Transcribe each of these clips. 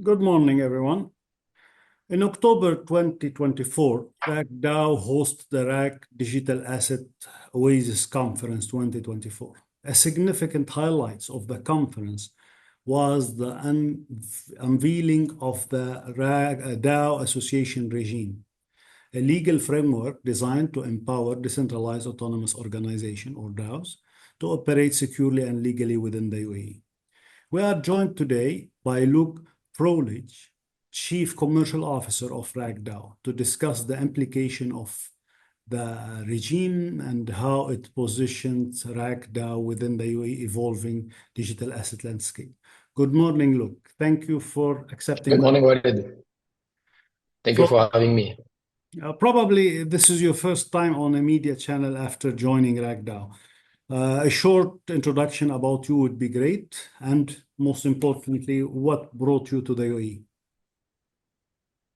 Good morning, everyone. In October 2024, RAK DAO hosted the RAK Digital Asset Oasis Conference 2024. A significant highlight of the conference was the unveiling of the RAK DAO Association Regime, a legal framework designed to empower decentralized autonomous organizations, or DAOs, to operate securely and legally within the UAE. We are joined today by Luc Froehlich, Chief Commercial Officer of RAK DAO, to discuss the implication of the regime and how it positions RAK DAO within the UAE evolving digital asset landscape. Good morning, Luc. Thank you for accepting. Good morning, Walid. Thank you for having me. Probably this is your first time on a media channel after joining RAK DAO. A short introduction about you would be great, and most importantly, what brought you to the UAE?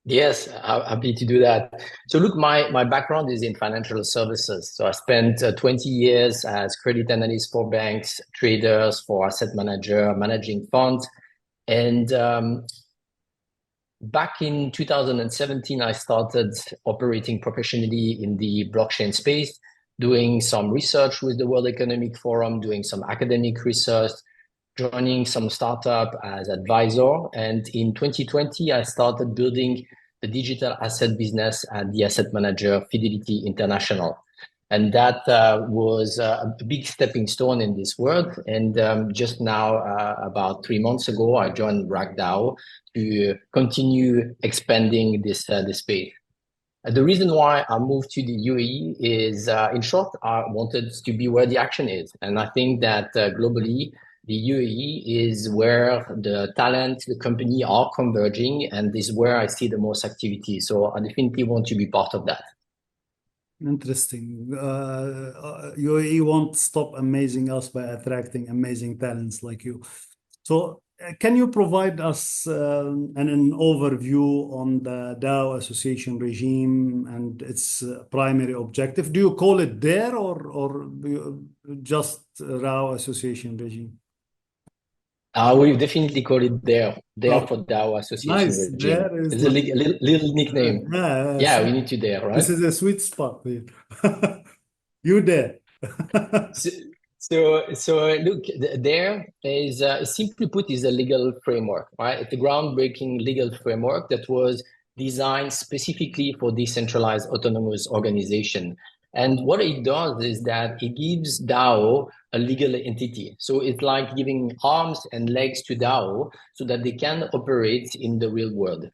Yes, happy to do that. So look, my background is in financial services. So I spent 20 years as credit analyst for banks, traders, for asset manager, managing funds. And back in 2017, I started operating professionally in the blockchain space, doing some research with the World Economic Forum, doing some academic research, joining some startup as advisor. And in 2020, I started building the digital asset business at the asset manager Fidelity International. And that was a big stepping stone in this world. And just now, about 3 months ago, I joined RAK DAO to continue expanding this space. The reason why I moved to the UAE is, in short, I wanted to be where the action is. And I think that globally, the UAE is where the talent, the company are converging, and this is where I see the most activity. So I definitely want to be part of that. Interesting. UAE won't stop amazing us by attracting amazing talents like you. So can you provide us an overview on the DAO Association Regime and its primary objective? Do you call it DARE or just DAO Association Regime? We definitely call it DAO for DAO Association Nice. Regime. There is It's a little nickname. Yeah, we need to dare, right? This is a sweet spot here. You dare. So look, there is simply put is a legal framework, right? It's a groundbreaking legal framework that was designed specifically for decentralized autonomous organization. And what it does is that it gives DAO a legal entity. So it's like giving arms and legs to DAO so that they can operate in the real world.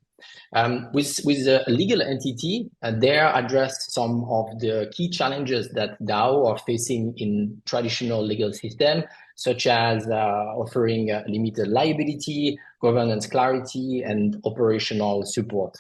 With a legal entity, there address some of the key challenges that DAO are facing in traditional legal system, such as offering limited liability, governance clarity, and operational support.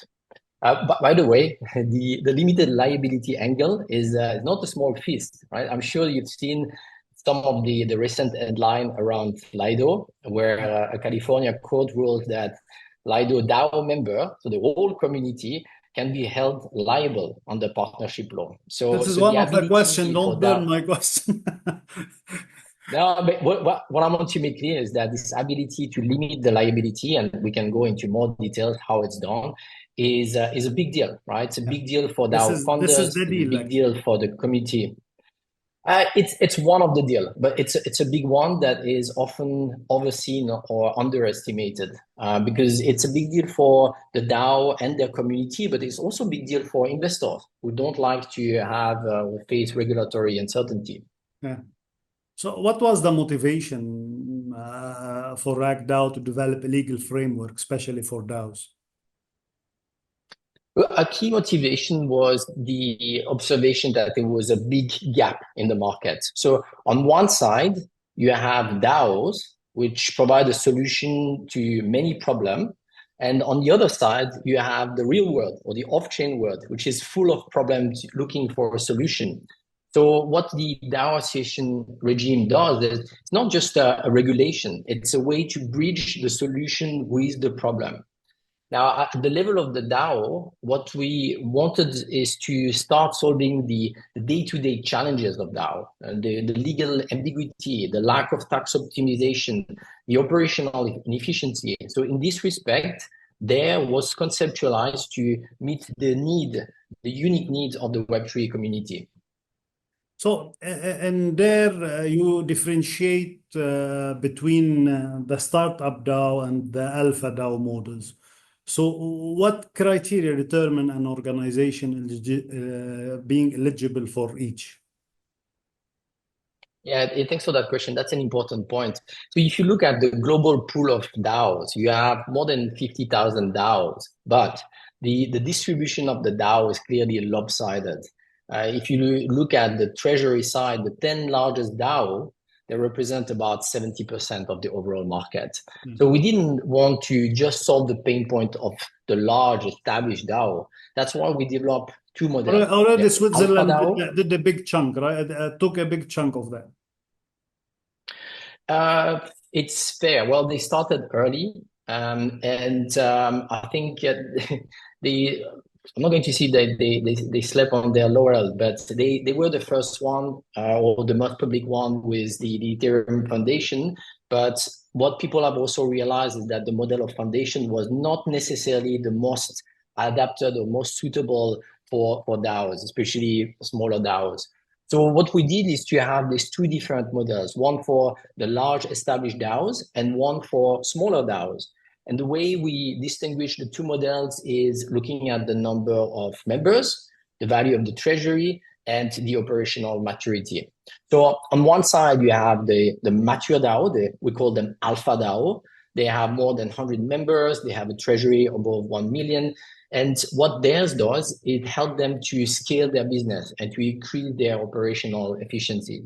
But by the way, the limited liability angle is not a small feast, right? I'm sure you've seen some of the recent headline around Lido, where a California court ruled that Lido DAO member, so the whole community, can be held liable under partnership law. So this is one of the questions. Don't burn my question. No, but what I want to make clear is that this ability to limit the liability, and we can go into more details how it's done, is a big deal, right? It's a big deal for DAO founders. This is the deal, big deal for the community. It's one of the deal, but it's a big one that is often overseen or underestimated because it's a big deal for the DAO and their community, but it's also a big deal for investors who don't like to have face regulatory uncertainty. Yeah. So what was the motivation for RAK DAO to develop a legal framework, especially for DAOs? A key motivation was the observation that there was a big gap in the market. So on one side, you have DAOs, which provide a solution to many problems. And on the other side, you have the real world or the off-chain world, which is full of problems looking for a solution. So what the DAO Association Regime does is it's not just a regulation, it's a way to bridge the solution with the problem. Now, at the level of the DAO, what we wanted is to start solving the day-to-day challenges of DAO, the legal ambiguity, the lack of tax optimization, the operational inefficiency. So in this respect, there was conceptualized to meet the unique needs of the Web3 community. So, and there you differentiate between the startup DAO and the alpha DAO models. So, what criteria determine an organization being eligible for each? Yeah, thanks for that question. That's an important point. So if you look at the global pool of DAOs, you have more than 50,000 DAOs, but the distribution of the DAO is clearly lopsided. If you look at the treasury side, the 10 largest DAO, they represent about 70% of the overall market. So we didn't want to just solve the pain point of the large established DAO. That's why we developed two models. Already Switzerland did a big chunk, right? Took a big chunk of that. It's fair. Well, they started early, and I think I'm not going to say that they slept on their laurels, but they were the first one or the most public one with the Ethereum Foundation. But what people have also realized is that the model of foundation was not necessarily the most adapted or most suitable for DAOs, especially smaller DAOs. So what we did is to have these two different models, one for the large established DAOs and one for smaller DAOs. And the way we distinguish the two models is looking at the number of members, the value of the treasury, and the operational maturity. So on one side, you have the mature DAO, we call them alpha DAO. They have more than 100 members. They have a treasury above 1 million. And what theirs does, it helps them to scale their business and to increase their operational efficiency.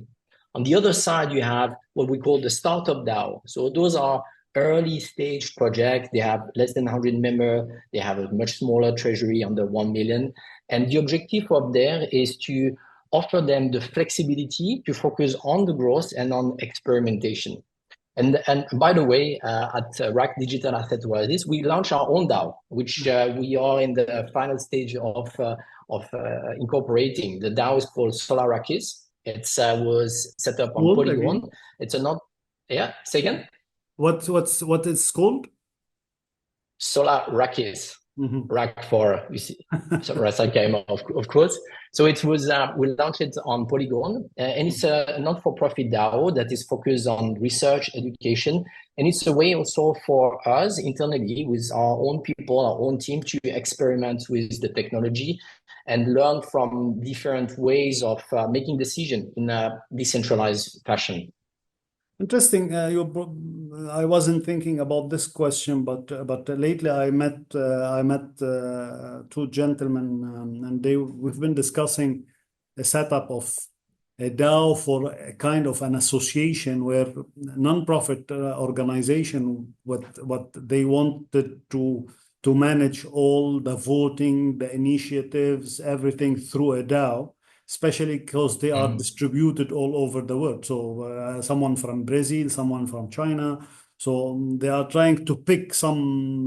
On the other side, you have what we call the startup DAO. So those are early stage projects. They have less than 100 members. They have a much smaller treasury, under 1 million. And the objective of there is to offer them the flexibility to focus on the growth and on experimentation. And by the way, at RAK Digital Asset Oasis, we launched our own DAO, which we are in the final stage of incorporating. The DAO is called SolarAkis. It was set up on Polygon. Again? It's a yeah. Say again. What it's called? SolarAkis. RAK for, you see, so came of course. So it was, we launched it on Polygon, and it's a not-for-profit DAO that is focused on research, education, and it's a way also for us internally with our own people, our own team to experiment with the technology and learn from different ways of making decisions in a decentralized fashion. Interesting. I wasn't thinking about this question, but lately I met two gentlemen, and we've been discussing a setup of a DAO for a kind of an association where non-profit organization what they wanted to manage all the voting, the initiatives, everything through a DAO. Especially because they are distributed all over the world. So someone from Brazil, someone from China. So they are trying to pick some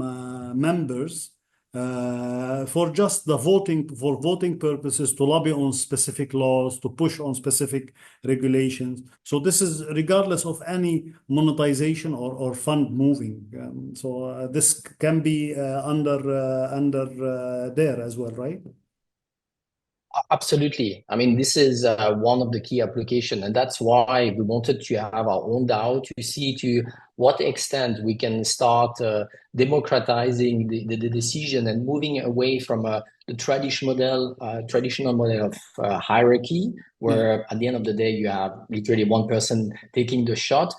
members for just the for voting purposes, to lobby on specific laws, to push on specific regulations. So this is regardless of any monetization or fund moving. So this can be under there as well, right? Absolutely. I mean, this is one of the key applications, and that's why we wanted to have our own DAO to see to what extent we can start democratizing the decision and moving away from the traditional model of hierarchy, where at the end of the day, you have literally one person taking the shot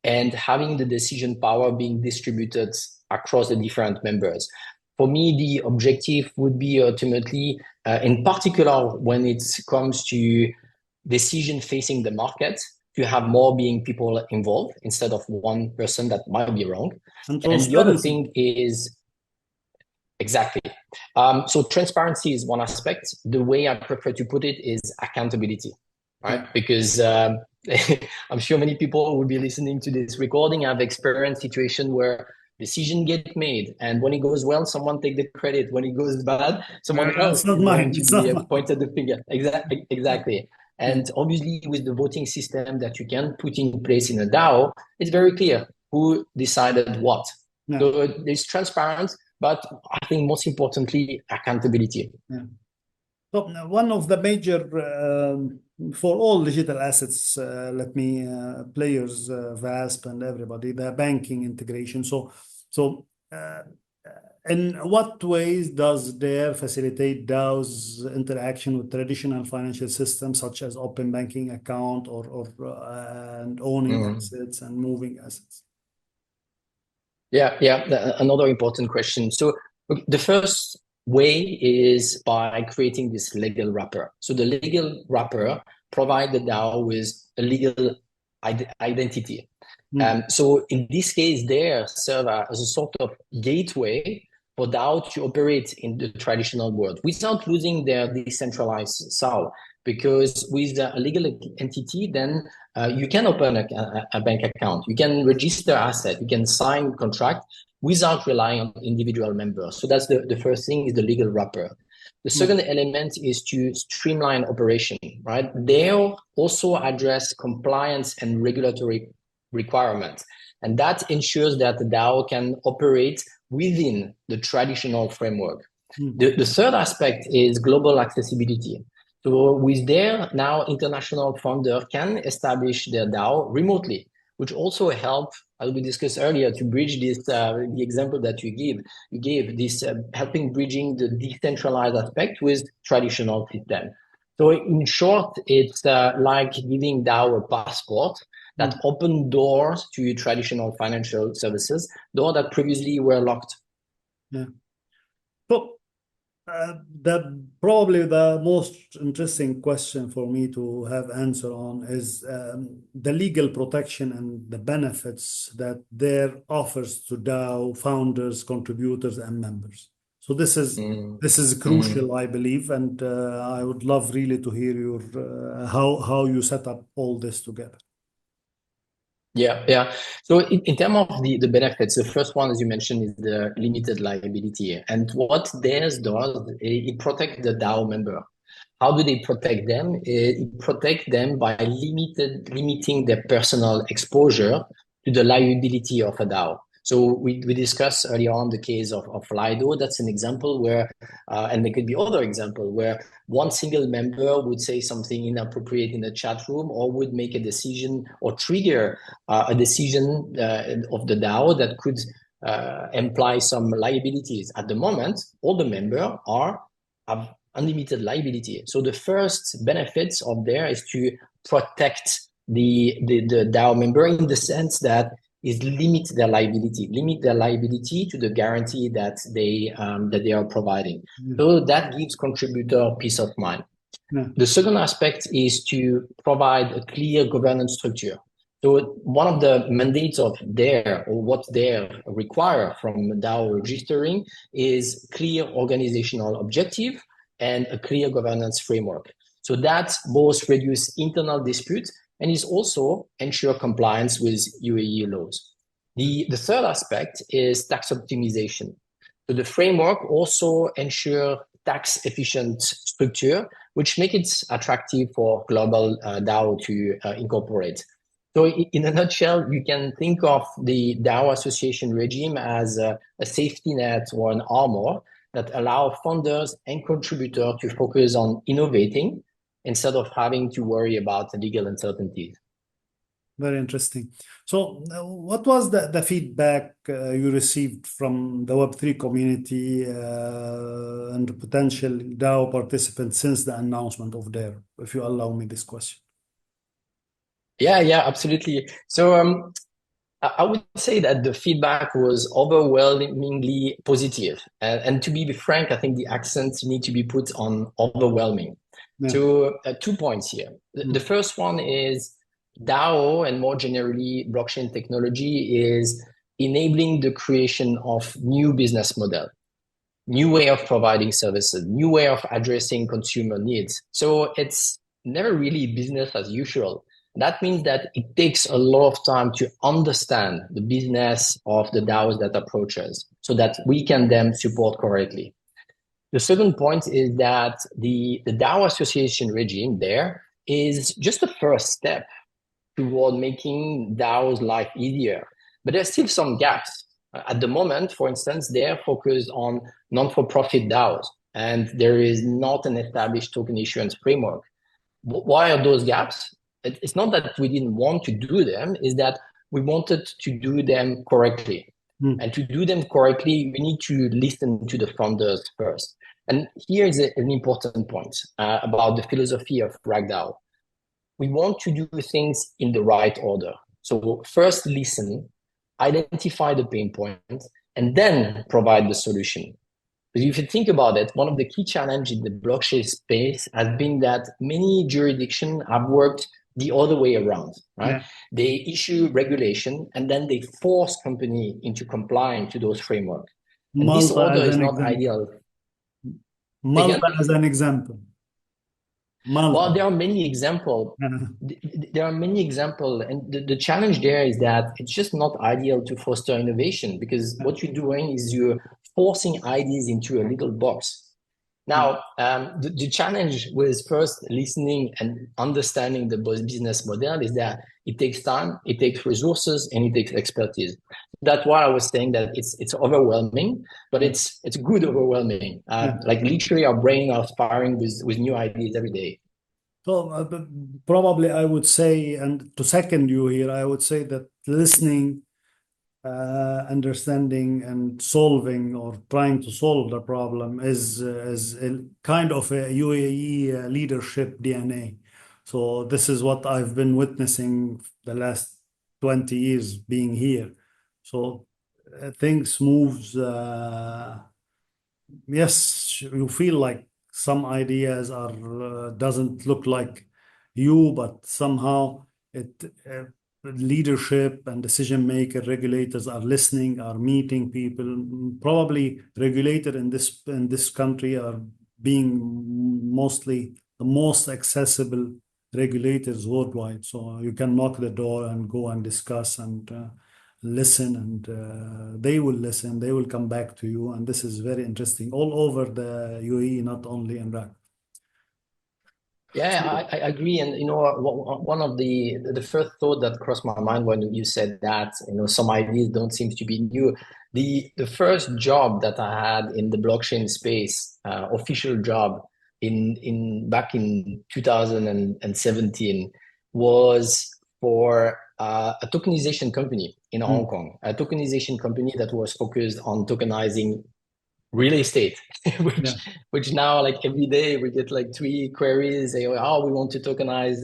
and having the decision power being distributed across the different members. For me, the objective would be ultimately, in particular, when it comes to decision facing the market, to have more being people involved instead of one person that might be wrong. And the other thing is, exactly. So transparency is one aspect. The way I prefer to put it is accountability, right? Because I'm sure many people who will be listening to this recording have experienced situation where decision get made, and when it goes well, someone take the credit. When it goes bad, someone else It's not is mine. going to It's be not mine. pointed the finger. Exactly. Yeah. And obviously, with the voting system that you can put in place in a DAO, it's very clear who decided what. Yeah. So there's transparent, but I think most importantly, accountability. Yeah. So one of the major for all digital assets, players, VASP and everybody, the banking integration. So, in what ways does DARE facilitate DAO's interaction with traditional financial systems such as open banking account or and owning assets and moving assets? Yeah, another important question. So the first way is by creating this legal wrapper. So the legal wrapper provides the DAO with a legal identity. So in this case, they serve as a sort of gateway for DAO to operate in the traditional world without losing their decentralized soul. Because with a legal entity, then you can open a bank account, you can register asset, you can sign contract without relying on individual members. So that's the first thing, is the legal wrapper. The second element is to streamline operation, right? They also address compliance and regulatory requirements. And that ensures that the DAO can operate within the traditional framework. The third aspect is global accessibility. So with their now international founder can establish their DAO remotely, which also help, as we discussed earlier, to bridge this, the example that you gave this helping bridging the decentralized aspect with traditional system. So in short, it's like giving DAO a passport that open doors to traditional financial services, doors that previously were locked. Yeah. So probably the most interesting question for me to have answer on is the legal protection and the benefits that there offers to DAO founders, contributors, and members. So this is crucial, I believe, and I would love really to hear your how you set up all this together. Yeah. So in terms of the benefits, the first one, as you mentioned, is the limited liability. And what theirs does, it protects the DAO member. How do they protect them? It protects them by limiting their personal exposure to the liability of a DAO. So we discussed earlier on the case of Lido. That's an example where, and there could be other example where one single member would say something inappropriate in the chat room, or would make a decision or trigger a decision of the DAO that could imply some liabilities. At the moment, all the members have unlimited liability. So the first benefits of there is to protect the DAO member in the sense that is limit their liability to the guarantee that they are providing. So that gives contributor peace of mind. The second aspect is to provide a clear governance structure. So one of the mandates of DARE, or what DARE require from DAO registering, is clear organizational objective and a clear governance framework. So that both reduce internal disputes and is also ensure compliance with UAE laws. The third aspect is tax optimization. So the framework also ensure tax efficient structure, which make it attractive for global DAO to incorporate. So in a nutshell, you can think of the DAO Association Regime as a safety net or an armor that allow funders and contributors to focus on innovating instead of having to worry about the legal uncertainties. Very interesting. So what was the feedback you received from the Web3 community and the potential DAO participants since the announcement of DARE, if you allow me this question? Yeah, absolutely. So I would say that the feedback was overwhelmingly positive. And to be frank, I think the accent need to be put on overwhelming. Yeah. So 2 points here. The first one is DAO, and more generally blockchain technology, is enabling the creation of new business model, new way of providing services, new way of addressing consumer needs. So it's never really business as usual. That means that it takes a lot of time to understand the business of the DAOs that approach us so that we can then support correctly. The second point is that the DAO Association Regime there is just the first step toward making DAOs life easier. But there's still some gaps. At the moment, for instance, they're focused on non-for-profit DAOs, and there is not an established token issuance framework. Why are those gaps? It's not that we didn't want to do them, it's that we wanted to do them correctly. And to do them correctly, we need to listen to the founders first. And here is an important point about the philosophy of RAK DAO. We want to do things in the right order. So first listen, identify the pain points, and then provide the solution. Because if you think about it, one of the key challenges in the blockchain space has been that many jurisdictions have worked the other way around, right? Yeah. They issue regulation and then they force companies into complying to those frameworks. And this order is not ideal. Malta as an example. Malta. Well, there are many examples. There are many examples, and the challenge there is that it's just not ideal to foster innovation, because what you're doing is you're forcing ideas into a little box. Now, the challenge with first listening and understanding the business model is that it takes time, it takes resources, and it takes expertise. That's why I was saying that it's overwhelming, but it's good overwhelming. Like literally our brain are firing with new ideas every day. So probably I would say, and to second you here, I would say that listening, understanding and solving or trying to solve the problem is a kind of a UAE leadership DNA. So this is what I've been witnessing the last 20 years being here. So things moves. Yes, you feel like some ideas are doesn't look like you, but somehow it leadership and decision maker regulators are listening, are meeting people. Probably regulator in this country are being mostly the most accessible regulators worldwide. So you can knock the door and go and discuss and listen, and they will listen, they will come back to you, and this is very interesting all over the UAE, not only in RAK. Yeah, I agree. And, one of the first thought that crossed my mind when you said that, some ideas don't seem to be new. The first job that I had in the blockchain space, official job back in 2017 was for a tokenization company in Hong Kong, a tokenization company that was focused on tokenizing real estate, which now, like, every day we get like 3 queries saying, oh, we want to tokenize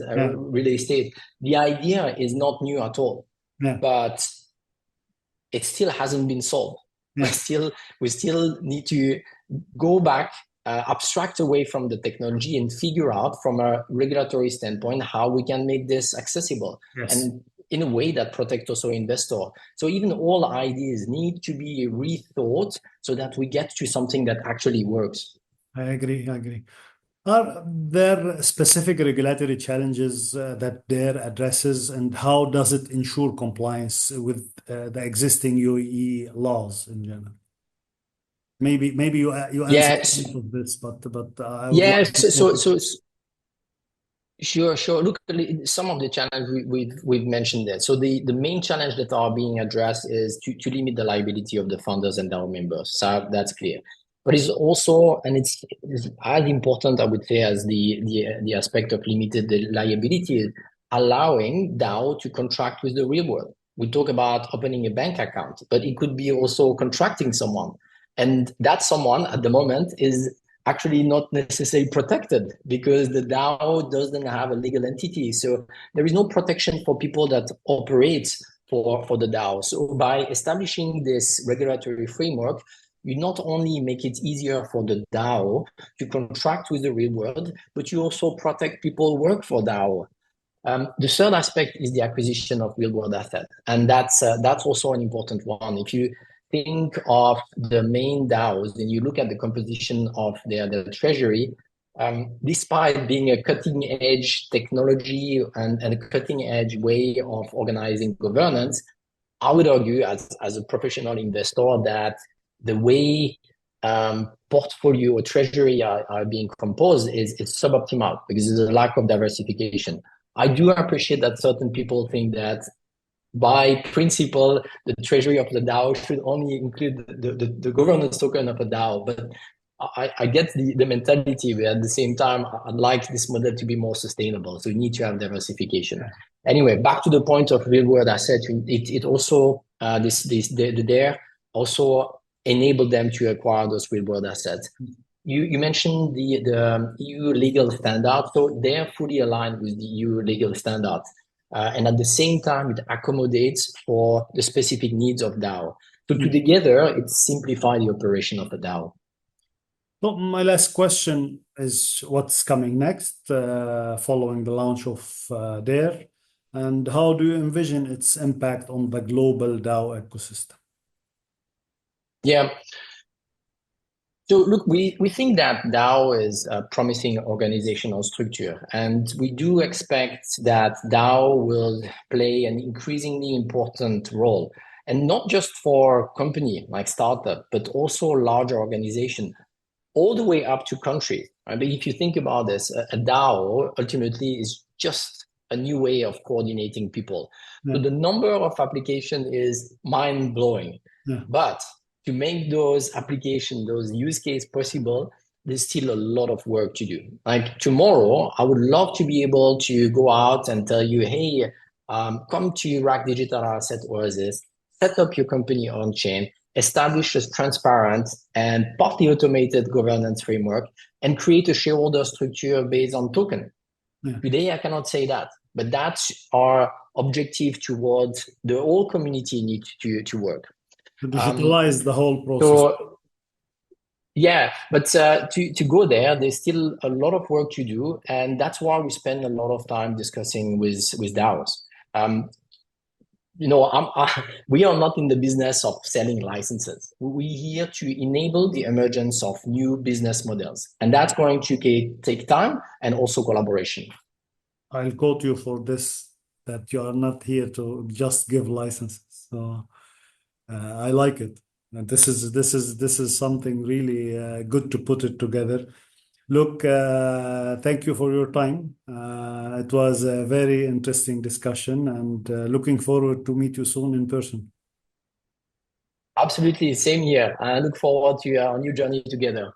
real estate. The idea is not new at all, but it still hasn't been solved. We still need to go back, abstract away from the technology and figure out from a regulatory standpoint how we can make this accessible. And in a way that protects also investor. So even all ideas need to be rethought so that we get to something that actually works. I agree. Are there specific regulatory challenges that DARE addresses, and how does it ensure compliance with the existing UAE laws in general? Maybe you answer this, but I would like to Sure. Look, some of the challenges we've mentioned there. So the main challenge that are being addressed is to limit the liability of the founders and DAO members. So that's clear. But it's also, and it's as important, I would say, as the aspect of limited liability, is allowing DAO to contract with the real world. We talk about opening a bank account, but it could be also contracting someone. And that someone at the moment is actually not necessarily protected because the DAO doesn't have a legal entity. So there is no protection for people that operate for the DAO. So by establishing this regulatory framework, you not only make it easier for the DAO to contract with the real world, but you also protect people who work for DAO. The third aspect is the acquisition of real world assets. And that's also an important one. If you think of the main DAOs and you look at the composition of their treasury, despite being a cutting edge technology and a cutting edge way of organizing governance, I would argue as a professional investor that the way portfolio or treasury are being composed is suboptimal because there's a lack of diversification. I do appreciate that certain people think that by principle, the treasury of the DAO should only include the governance token of a DAO. But I get the mentality, but at the same time, I'd like this model to be more sustainable. So you need to have diversification. Anyway, back to the point of real world assets, it also, the DARE also enable them to acquire those real world assets. You mentioned the EU legal standard, so they're fully aligned with the EU legal standards. And at the same time, it accommodates for the specific needs of DAO. So together, it simplifies the operation of a DAO. So my last question is what's coming next following the launch of DARE, and how do you envision its impact on the global DAO ecosystem? Yeah. So look, we think that DAO is a promising organizational structure, and we do expect that DAO will play an increasingly important role, and not just for company like startup, but also larger organization, all the way up to countries. I mean, if you think about this, a DAO ultimately is just a new way of coordinating people. So the number of applications is mind-blowing, but to make those applications, those use cases possible, there's still a lot of work to do. Like tomorrow, I would love to be able to go out and tell you, hey, come to RAK Digital Asset Oasis, set up your company on chain, establish a transparent and partly automated governance framework, and create a shareholder structure based on token. Today, I cannot say that, but that's our objective towards the whole community needs to work. To digitalize the whole process. So, yeah, but to go there, there's still a lot of work to do, and that's why we spend a lot of time discussing with DAOs. We are not in the business of selling licenses. We're here to enable the emergence of new business models, and that's going to take time and also collaboration. I'll quote you for this, that you are not here to just give licenses. So I like it. And this is something really good to put it together. Look, thank you for your time. It was a very interesting discussion, and looking forward to meet you soon in person. Absolutely, same here. I look forward to our new journey together.